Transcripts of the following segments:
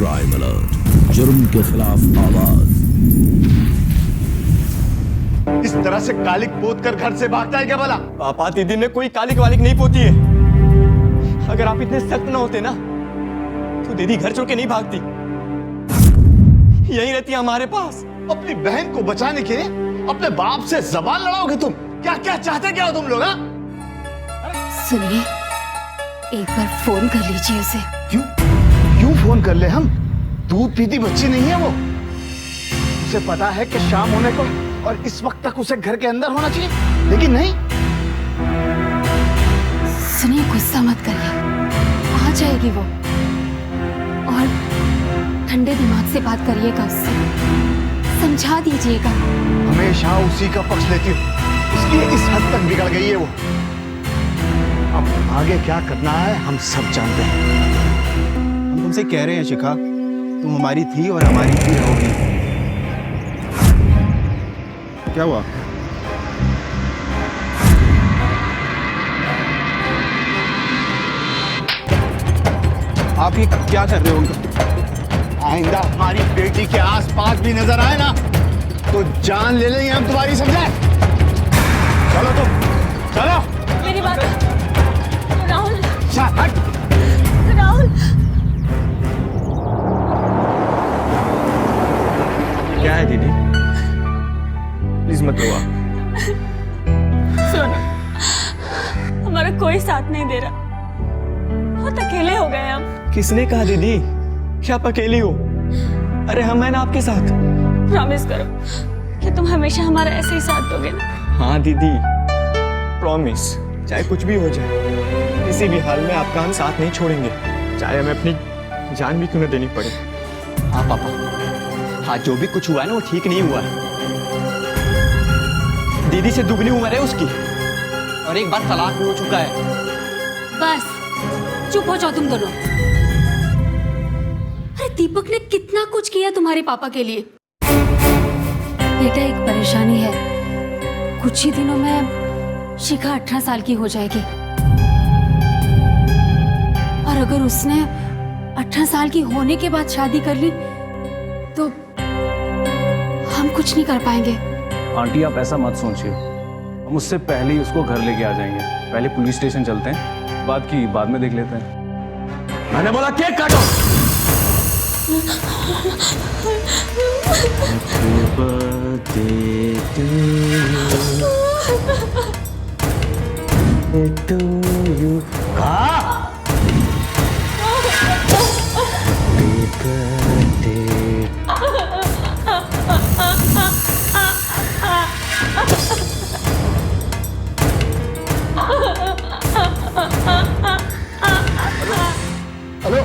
Crime alert, जुर्म के खिलाफ आवाज। इस तरह से कालिक पोत कर घर से भागता है क्या भला? पापा दीदी ने कोई कालिक वालिक नहीं पोती है। अगर आप इतने सख्त ना होते ना तो दीदी घर छोड़ के नहीं भागती, यही रहती हमारे पास। अपनी बहन को बचाने के लिए अपने बाप से जबान लड़ाओगे तुम? क्या क्या चाहते क्या हो तुम लोग? सुनिए, एक बार फोन कर लीजिए उसे। क्यों क्यों फोन कर ले हम? दूध पीती बच्ची नहीं है वो। उसे पता है कि शाम होने को और इस वक्त तक उसे घर के अंदर होना चाहिए, लेकिन नहीं। सुनिए, गुस्सा मत करिए, आ जाएगी वो। और ठंडे दिमाग से बात करिएगा उससे, समझा दीजिएगा। हमेशा उसी का पक्ष लेती हूँ, इसलिए इस हद तक बिगड़ गई है वो। अब आगे क्या करना है हम सब जानते हैं। हम तुमसे कह रहे हैं शिखा, तुम हमारी थी और हमारी ही रहोगी। क्या हुआ? आप ये क्या कर रहे हो? आइंदा हमारी बेटी के आसपास भी नजर आए ना तो जान ले लेंगे हम तुम्हारी, समझे? चलो तुम चलो। मेरी बात राहुल। हट। राहुल, क्या है दीदी? प्लीज मत रो। सुनो, हमारा कोई साथ नहीं दे रहा, बहुत अकेले हो गए हम। किसने कहा दीदी कि आप अकेली हो? अरे हम हैं ना आपके साथ। प्रॉमिस करो कि तुम हमेशा हमारा ऐसे ही साथ दोगे ना? हाँ दीदी, प्रॉमिस। चाहे कुछ भी हो जाए, किसी भी हाल में आपका हम साथ नहीं छोड़ेंगे, चाहे हमें अपनी जान भी क्यों न देनी पड़े। हाँ पापा, हाँ जो भी कुछ हुआ है ना वो ठीक नहीं हुआ है। दीदी से दुगनी उम्र है उसकी और एक बार तलाक भी हो चुका है। बस चुप हो जाओ तुम दोनों। अरे दीपक ने कितना कुछ किया तुम्हारे पापा के लिए। बेटा, एक परेशानी है, कुछ ही दिनों में शिखा 18 साल की हो जाएगी और अगर उसने 18 साल की होने के बाद शादी कर ली तो हम कुछ नहीं कर पाएंगे। आंटी आप ऐसा मत सोचिए, हम उससे पहले ही उसको घर लेके आ जाएंगे। पहले पुलिस स्टेशन चलते हैं, बाद की बाद में देख लेते हैं। मैंने बोला केक काटो। Hello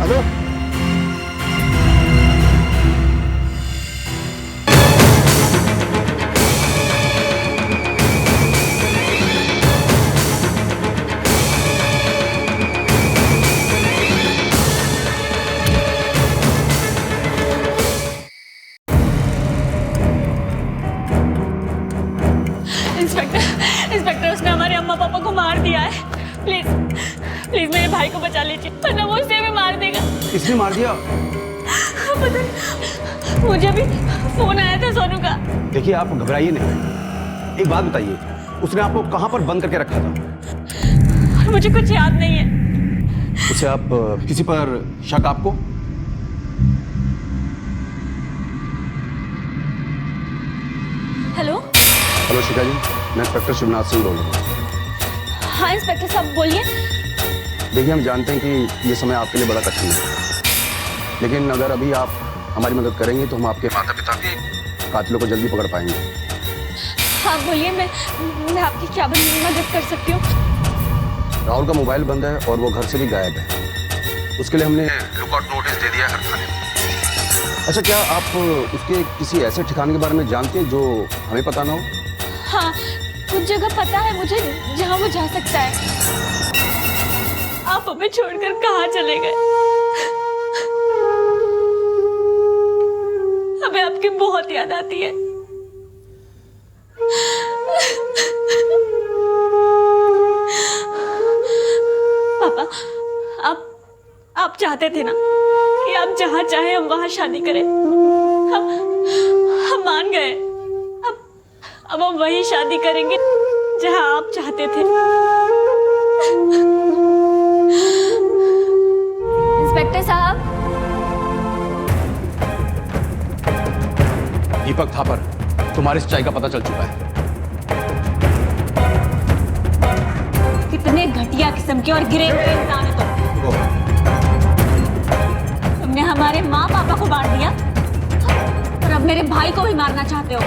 hello. इंस्पेक्टर, उसने हमारे अम्मा पापा को मार दिया है। प्लीज प्लीज मेरे भाई को बचा लीजिए, वरना वो उसे भी मार देगा। किसने मार दिया? पता नहीं, मुझे अभी फोन आया था सोनू का। देखिए आप घबराइए नहीं, एक बात बताइए, उसने आपको कहाँ पर बंद करके रखा था? मुझे कुछ याद नहीं है। उसे आप किसी पर शक आपको? हेलो हेलो शिखा जी, मैं इंस्पेक्टर शिवनाथ सिंह बोल रहा हूँ। हाँ इंस्पेक्टर साहब बोलिए। देखिए हम जानते हैं कि ये समय आपके लिए बड़ा कठिन है, लेकिन अगर अभी आप हमारी मदद करेंगे तो हम आपके माता पिता के कातिलों को जल्दी पकड़ पाएंगे। हाँ बोलिए, मैं आपकी क्या मदद कर सकती हूँ? राहुल का मोबाइल बंद है और वो घर से भी गायब है। उसके लिए हमने लुकआउट नोटिस दे दिया है हर थाने में। अच्छा, क्या आप उसके किसी ऐसे ठिकाने के बारे में जानते हैं जो हमें पता ना हो? हाँ, कुछ जगह पता है मुझे जहाँ वो जा सकता है। आप हमें छोड़कर कहाँ चले गए? हमें आपकी बहुत याद आती है। पापा, आप चाहते थे ना कि आप जहाँ चाहे हम वहाँ शादी करें। हम मान गए। अब हम वही शादी करेंगे जहाँ आप चाहते थे। इंस्पेक्टर साहब, दीपक थापर, तुम्हारी सच्चाई का पता चल चुका है। कितने घटिया किस्म के और गिरे हुए इंसान है तुम। तुमने हमारे माँ पापा को मार दिया और अब मेरे भाई को भी मारना चाहते हो।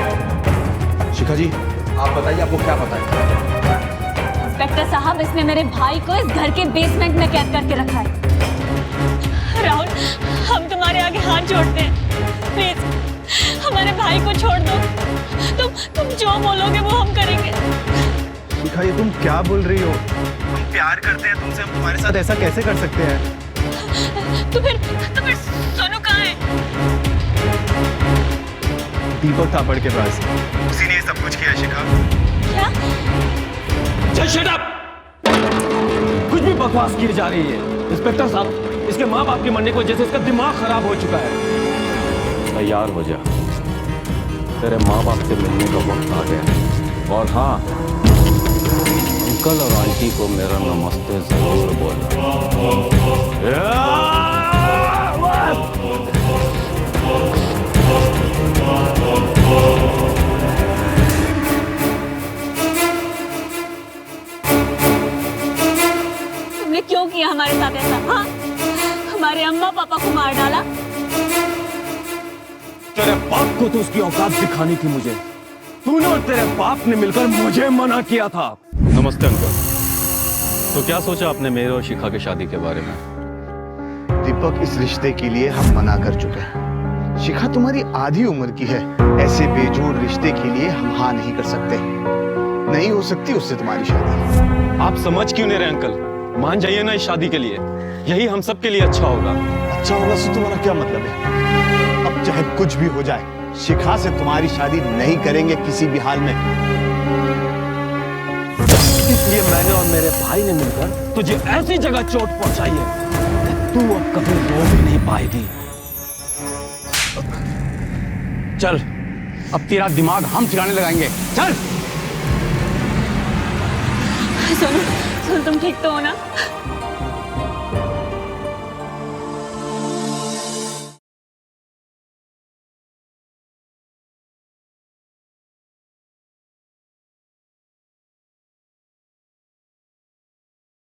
शिखा जी, आप बताइए, आपको क्या पता है? इंस्पेक्टर साहब, इसने मेरे भाई को इस घर के बेसमेंट में कैद करके रखा है। राहुल, हम तुम्हारे आगे हाथ जोड़ते हैं, प्लीज हमारे भाई को छोड़ दो। तुम जो बोलोगे वो हम करेंगे। शिखा, ये तुम क्या बोल रही हो? हम प्यार करते हैं तुमसे, हम तुम्हारे साथ ऐसा कैसे कर सकते हैं? तो फिर सोनू कहाँ है? दीपक थापड़ के पास। उसी ने सब कुछ किया शिखा। क्या? Just shut up! कुछ भी बकवास की जा रही है। इंस्पेक्टर साहब, इसके माँ बाप के मरने की वजह से इसका दिमाग खराब हो चुका है। तैयार हो जा, तेरे माँ बाप से मिलने का वक्त आ गया। और हाँ, अंकल और आंटी को मेरा नमस्ते जरूर बोलना। तुमने क्यों किया हमारे साथ ऐसा? हाँ, हमारे अम्मा पापा को मार डाला। तेरे बाप को तो उसकी औकात दिखानी थी मुझे। तूने और तेरे बाप ने मिलकर मुझे मना किया था। नमस्ते अंकल। तो क्या सोचा आपने मेरे और शिखा की शादी के बारे में? दीपक, इस रिश्ते के लिए हम मना कर चुके हैं। शिखा तुम्हारी आधी उम्र की है। ऐसे बेजोड़ रिश्ते के लिए हम हाँ नहीं कर सकते। नहीं हो सकती उससे तुम्हारी शादी। आप समझ क्यों नहीं रहे अंकल? मान जाइए ना इस शादी के लिए, यही हम सब के लिए अच्छा होगा। अच्छा होगा से तुम्हारा क्या मतलब है? अब चाहे कुछ भी हो जाए, शिखा से तुम्हारी शादी नहीं करेंगे किसी भी हाल में। इसलिए मैंने और मेरे भाई ने मिलकर तुझे ऐसी जगह चोट पहुंचाई है कि तू अब कभी रो भी नहीं पाएगी। चल, अब तेरा दिमाग हम चलाने लगाएंगे। चल। सोनू, तुम ठीक तो हो ना?